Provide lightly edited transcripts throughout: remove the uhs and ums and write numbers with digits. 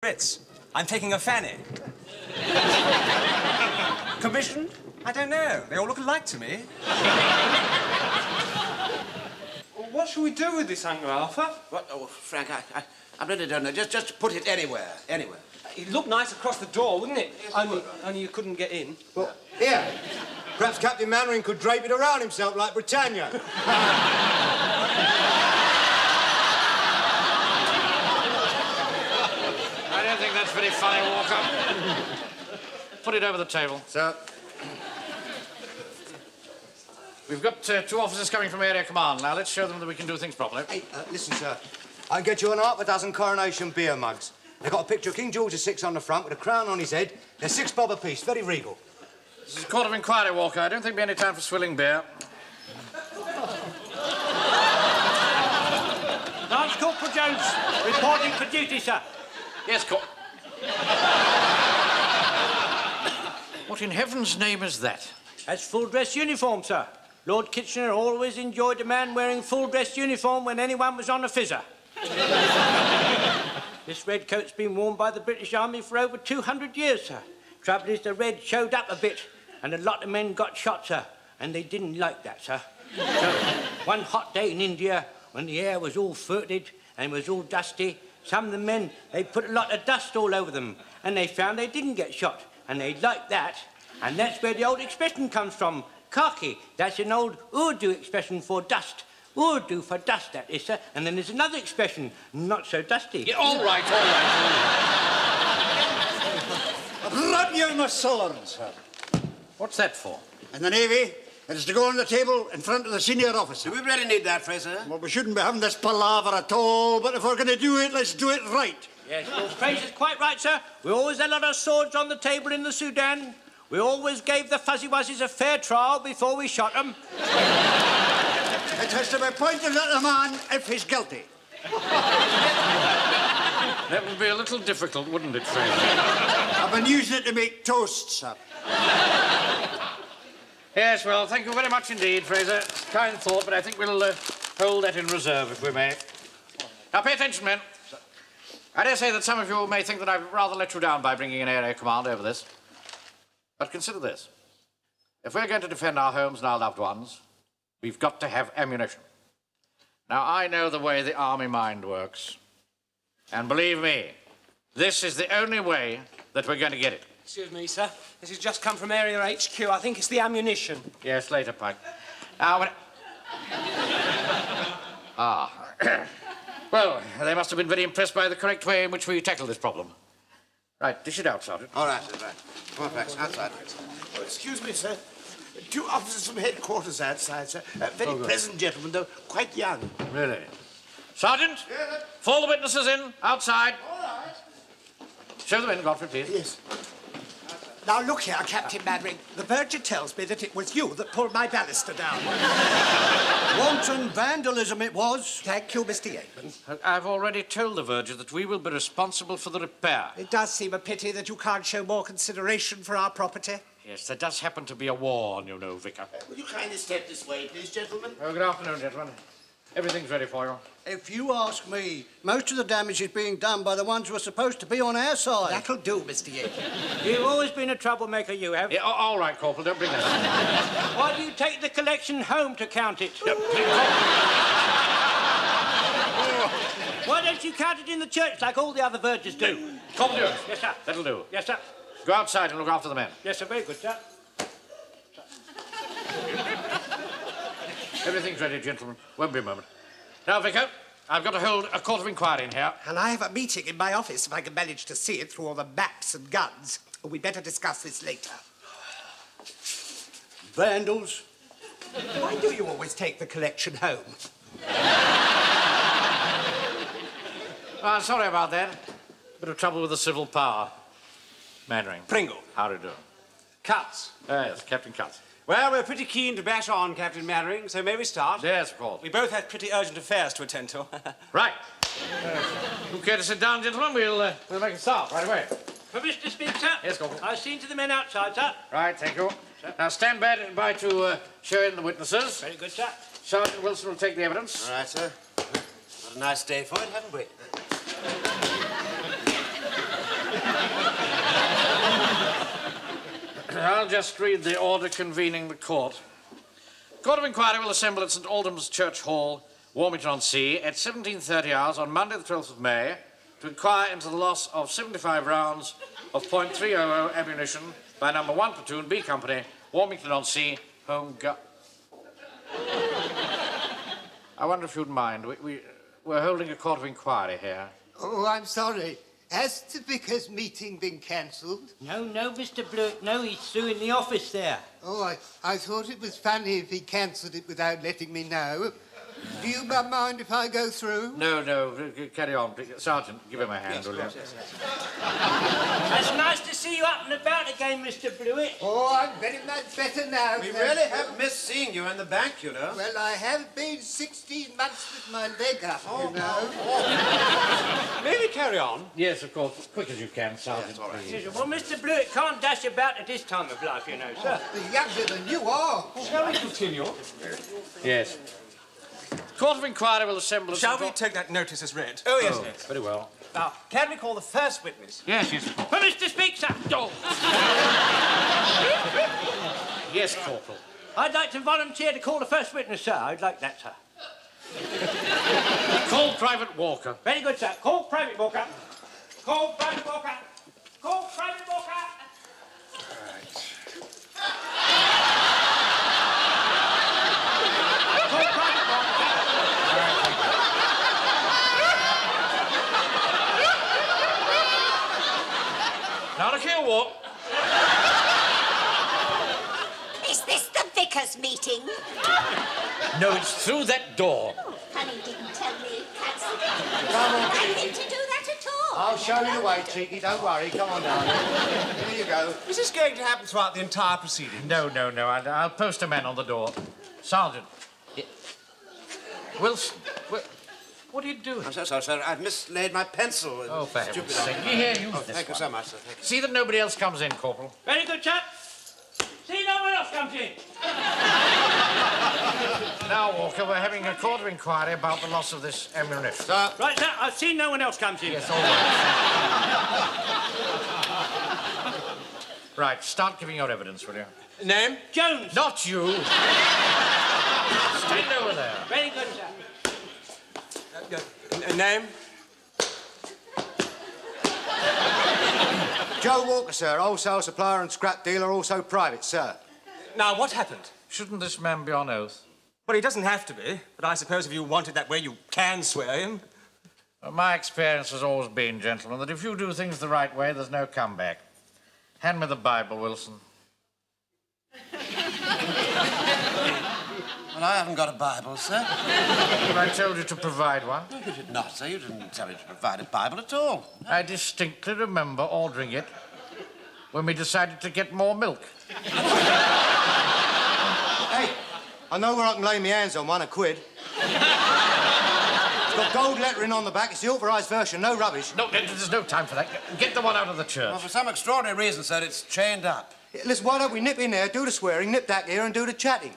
Ritz. I'm taking a fanny. Commissioned? I don't know. They all look alike to me. Well, what shall we do with this hanger, Arthur? What? Oh, Frank, I really don't know. Just put it anywhere. It'd look nice across the door, wouldn't it? Yes, only you couldn't get in. Well, here. Perhaps Captain Mannering could drape it around himself like Britannia. I don't think that's very funny, Walker. Put it over the table. Sir. We've got 2 officers coming from Area Command. Now, let's show them that we can do things properly. Hey, listen, sir. I can get you half a dozen Coronation beer mugs. They've got a picture of King George VI on the front with a crown on his head. They're £6 a piece, very regal. This is a court of inquiry, Walker. I don't think there'll be any time for swilling beer. Lance Corporal Jones, reporting for duty, sir. Yes, What in heaven's name is that? That's full-dress uniform, sir. Lord Kitchener always enjoyed a man wearing full-dress uniform when anyone was on a fizzer. This red coat's been worn by the British Army for over 200 years, sir. Trouble is, the red showed up a bit, and a lot of men got shot, sir, and they didn't like that, sir. So, one hot day in India, when the air was all fetid and was all dusty, some of the men, they put a lot of dust all over them, and they found they didn't get shot, and they liked that. And that's where the old expression comes from, khaki. That's an old Urdu expression for dust. Urdu for dust, that is, sir. And then there's another expression, not so dusty. Yeah, all right. Rub you my sullen, sir. What's that for? In the Navy, it is to go on the table in front of the senior officer. Do we really need that, Fraser? Well, we shouldn't be having this palaver at all, but if we're going to do it, let's do it right. Yes, well, Fraser's quite right, sir. We always had a lot of swords on the table in the Sudan. We always gave the fuzzy wuzzies a fair trial before we shot them. It has to be pointed at the man if he's guilty. That would be a little difficult, wouldn't it, Fraser? I've been using it to make toast, sir. Yes, well, thank you very much indeed, Fraser. Kind thought, but I think we'll hold that in reserve, if we may. Now, pay attention, men. I dare say that some of you may think that I've rather let you down by bringing an area command over this. But consider this. If we're going to defend our homes and our loved ones, we've got to have ammunition. Now, I know the way the army mind works. And believe me, this is the only way that we're going to get it. Excuse me, sir. This has just come from Area HQ. I think it's the ammunition. Yes, later, Pike. Now, well, they must have been very impressed by the correct way in which we tackle this problem. Right, dish it out, Sergeant. All right, right. Come on, Frank, outside. Oh, excuse me, sir. 2 officers from headquarters outside, sir. Very pleasant gentlemen, though quite young. Really? Sergeant? Yes, fall the witnesses in, outside. All right. Show them in, Godfrey, please. Yes. Now, look here, Captain Mannering. The verger tells me that it was you that pulled my baluster down. Wanton vandalism it was. Thank you, Mr. Yeatman. I've already told the verger that we will be responsible for the repair. It does seem a pity that you can't show more consideration for our property. Yes, there does happen to be a war on, you know, Vicar. Will you kindly step this way, please, gentlemen? Oh, good afternoon, gentlemen. Everything's ready for you. If you ask me, most of the damage is being done by the ones who are supposed to be on our side. That'll do, Mr. Yeatman. You've always been a troublemaker, you have. Yeah, all right, Corporal, don't bring that up. Why do you take the collection home to count it? Why don't you count it in the church like all the other vergers do? Corporal, Yes, sir. that'll do. Yes, sir. Go outside and look after the men. Yes, sir. Very good, sir. Everything's ready, gentlemen. Won't be a moment. Now, Vicar, I've got to hold a court of inquiry in here. And I have a meeting in my office if I can manage to see it through all the maps and guns. We'd better discuss this later. Vandals. Why do you always take the collection home? Oh, sorry about that. Bit of trouble with the civil power. Mannering. Pringle. How do you do? Cuts. Yes, Captain Cuts. Well, we're pretty keen to bash on, Captain Mannering, so may we start? Yes, of course. We both have pretty urgent affairs to attend to. Right. You care to sit down, gentlemen? We'll make a start right away. Permission to speak, sir? Yes, Corporal. I've seen to the men outside, sir. Right, thank you. Now, stand by to show in the witnesses. Very good, sir. Sergeant Wilson will take the evidence. All right, sir. What a nice day for it, haven't we? I'll just read the order convening the court. Court of Inquiry will assemble at St Aldham's Church Hall, Warmington-on-Sea, at 17:30 hours on Monday the 12th of May to inquire into the loss of 75 rounds of .300 ammunition by number 1 platoon, B Company, Warmington-on-Sea, Home Guard. I wonder if you'd mind. We're holding a court of inquiry here. Oh, I'm sorry. Has the vicar's meeting been cancelled? No, Mr. Blewett, no, he's suing the office there. Oh, I thought it was funny if he cancelled it without letting me know. Do you mind if I go through? No, carry on. Sergeant, give him a hand, will you? It's nice to see you up and about again, Mr. Blewett. Oh, I'm very much better now. We really have missed seeing you in the bank, you know. Well, I have been 16 months with my leg up, you know. May we carry on? Yes, of course. As quick as you can, Sergeant. Yes, well, Mr. Blewett can't dash about at this time of life, you know, sir. Younger than you are. Shall we continue? Yes. Court of Inquiry will assemble... Shall we take that notice as read? Oh, yes, Very well. Now, can we call the first witness? Yes. For Mr. Speaker, Oh. Yes, Corporal. I'd like to volunteer to call the first witness, sir. I'd like that, sir. Call Private Walker. Very good, sir. Call Private Walker. Call Private Walker. Call Private Walker. Now look here, Walk. Is this the vicar's meeting? No, it's through that door. Oh, Honey didn't tell me. That's Come on, nothing to do that at all. I'll show you the way, Cheeky. Don't worry. Come on, darling. Here you go. Is this going to happen throughout the entire proceeding? No. I'll post a man on the door. Sergeant. Wilson. What are you doing? I'm so sorry, sir. I've mislaid my pencil. Oh, for Stupid. heaven's sake. Here, use this Thank you one. so much, sir. Thank you. See that nobody else comes in, Corporal. Very good, chap. See, no one else comes in. Now, Walker, we're having a court of inquiry about the loss of this ammunition. Sir. Right, sir, I've seen no one else comes in. Yes, all right. Right, start giving your evidence, will you? Name? Jones. Not you. Stand over there. Very good, sir. Name? Joe Walker, sir. Wholesale supplier and scrap dealer, also private, sir. Now, what happened? Shouldn't this man be on oath? Well, he doesn't have to be, but I suppose if you want it that way, you can swear him. Well, my experience has always been, gentlemen, that if you do things the right way, there's no comeback. Hand me the Bible, Wilson. Well, I haven't got a Bible, sir. But I told you to provide one. No, you did not, sir. You didn't tell me to provide a Bible at all. I distinctly remember ordering it when we decided to get more milk. Hey, I know where I can lay my hands on one, £1. It's got gold lettering on the back. It's the authorised version, no rubbish. No, there's no time for that. Get the one out of the church. Well, for some extraordinary reason, sir, it's chained up. Listen, why don't we nip in there, do the swearing, nip that here and do the chatting?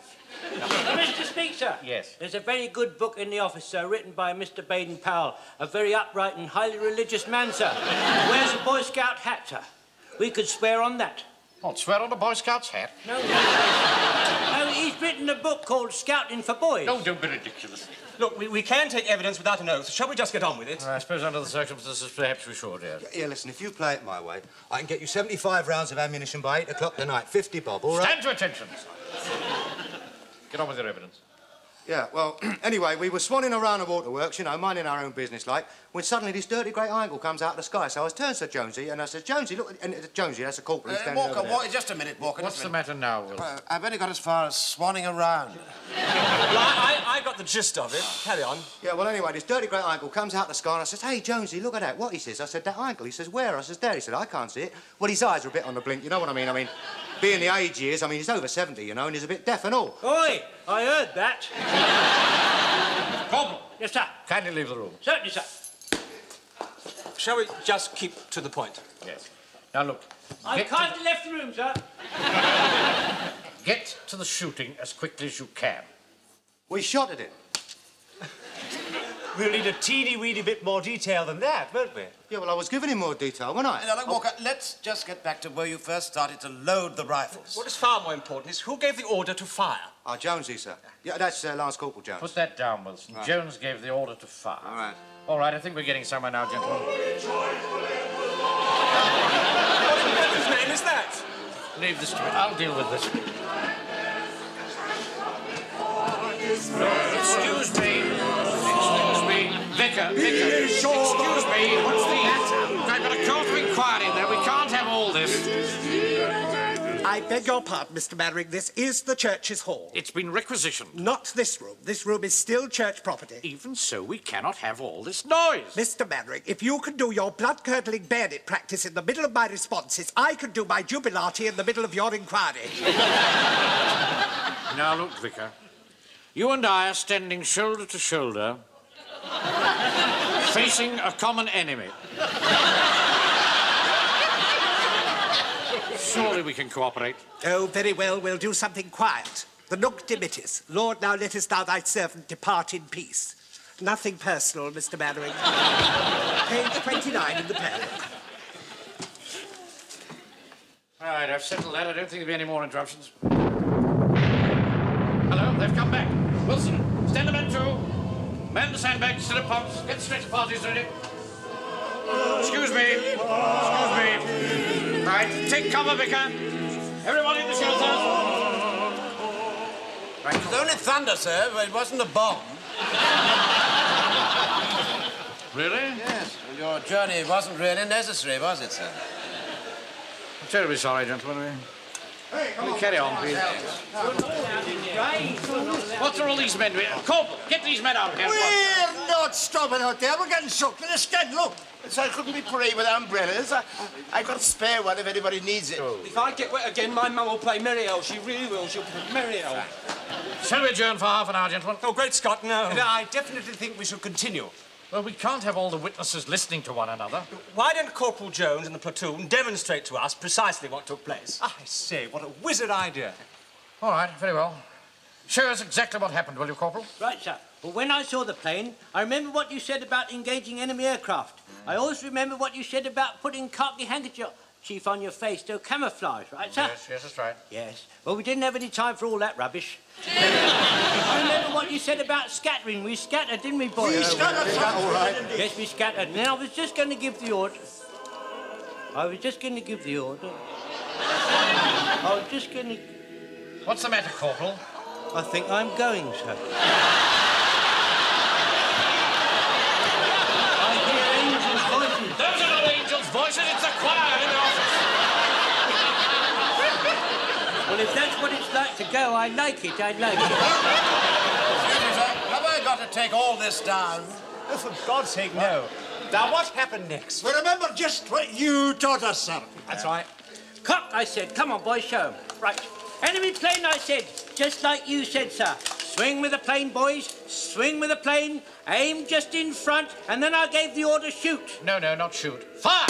Mr. Speaker. Yes. There's a very good book in the office, sir, written by Mr. Baden-Powell, a very upright and highly religious man, sir. Wears a Boy Scout hat, sir. We could swear on that. What, swear on a Boy Scout's hat? No, he's written a book called Scouting for Boys. No, don't be ridiculous. Look, we can take evidence without an oath. Shall we just get on with it? I suppose under the circumstances, perhaps we should, yes. Yeah, listen, if you play it my way, I can get you 75 rounds of ammunition by 8 o'clock tonight. 50 bob, all right? Stand to attention. Get on with your evidence. Yeah, well, anyway, we were swanning around the waterworks, you know, minding our own business like, when suddenly this dirty great angle comes out of the sky. So I turned to Jonesy and I said, Jonesy, look, and Jonesy, that's a corporal, he's standing Walker, over there. just a minute, Walker. What's the matter now, Will? I've only got as far as swanning around. Well, I got the gist of it. Carry on. Yeah, well, anyway, this dirty great angle comes out of the sky and I said, hey, Jonesy, look at that. What? He says. I said, that angle. He says, where? I says, there. He said, I can't see it. Well, his eyes are a bit on the blink, you know what I mean? Being the age he is, he's over 70, you know, and he's a bit deaf and all. Oi, I heard that. Corporal. Yes, sir. Kindly leave the room. Certainly, sir. Shall we just keep to the point? Yes. Now, look. I've kindly left the room, sir. Get to the shooting as quickly as you can. We shot at him. We'll need a teeny-weeny bit more detail than that, won't we? Yeah, well, I was giving him more detail, wasn't I? Now, look, Walker, let's just get back to where you first started to load the rifles. What is far more important is who gave the order to fire. Oh, Jonesy, sir. Yeah, that's Lance Corporal Jones. Put that down, Wilson. Right. Jones gave the order to fire. All right. All right, I think we're getting somewhere now, gentlemen. What in name is that? Leave this to me. I'll deal with this. Excuse me. Excuse me. Vicar. Excuse me. What's the matter? I've got a court of inquiry there. We can't have all this. I beg your pardon, Mr. Mannering. This is the church's hall. It's been requisitioned. Not this room. This room is still church property. Even so, we cannot have all this noise. Mr. Mannering, if you can do your blood-curdling bayonet practice in the middle of my responses, I can do my jubilati in the middle of your inquiry. Now, look, Vicar. You and I are standing shoulder to shoulder, facing a common enemy. Surely we can cooperate. Oh, very well. We'll do something quiet. The Nunc Dimittis. Lord, now lettest thou thy servant depart in peace. Nothing personal, Mr. Mannering. Page 29 in the plan. All right, I've settled that. I don't think there'll be any more interruptions. Hello, they've come back. Wilson, stand the men to. Man the sandbags, sit up pumps, get the stretcher parties ready. Excuse me. Excuse me. Right, take cover, Vicar. Everyone in the shelters. Right, it was only thunder, sir, but it wasn't a bomb. Really? Yes. Well, your journey wasn't really necessary, was it, sir? I'm terribly sorry, gentlemen. We'll carry on, please. What are all these men doing? Corporal, get these men out of here. We're not stopping out there. We're getting soaked in the skin. Look. So I couldn't be parade with umbrellas. I got a spare one if anybody needs it. If I get wet again, my mum will play Merry Elle. She really will. She'll play Merry Elle. Shall we adjourn for half an hour, gentlemen? Oh, great Scott, no. And I definitely think we should continue. Well, we can't have all the witnesses listening to one another. Why don't Corporal Jones and the platoon demonstrate to us precisely what took place? I say, what a wizard idea. All right, very well. Show us exactly what happened, will you, Corporal? Right, sir. Well, when I saw the plane, I remember what you said about engaging enemy aircraft. I also remember what you said about putting khaki handkerchief on your face to camouflage, right, sir? Yes, that's right. Yes. Well, we didn't have any time for all that rubbish. I remember what you said about scattering. We scattered, didn't we, boys? We scattered, sir. All right. Yes, we scattered. And then I was just going to give the order. I was just going to... What's the matter, Corporal? I think I'm going, sir. I hear angels' voices. Those are not angels' voices, it's the choir in the office. Well, if that's what it's like to go, I like it, Excuse me, sir. Have I got to take all this down? Oh, for God's sake, no. Now, what happened next? We remember just what you taught us, sir. That's right. Cock, I said. Come on, boys, show 'em. Right. Enemy plane, I said. Just like you said, sir. Swing with the plane, boys. Swing with the plane. Aim just in front. And then I gave the order, shoot. No, not shoot. Fire!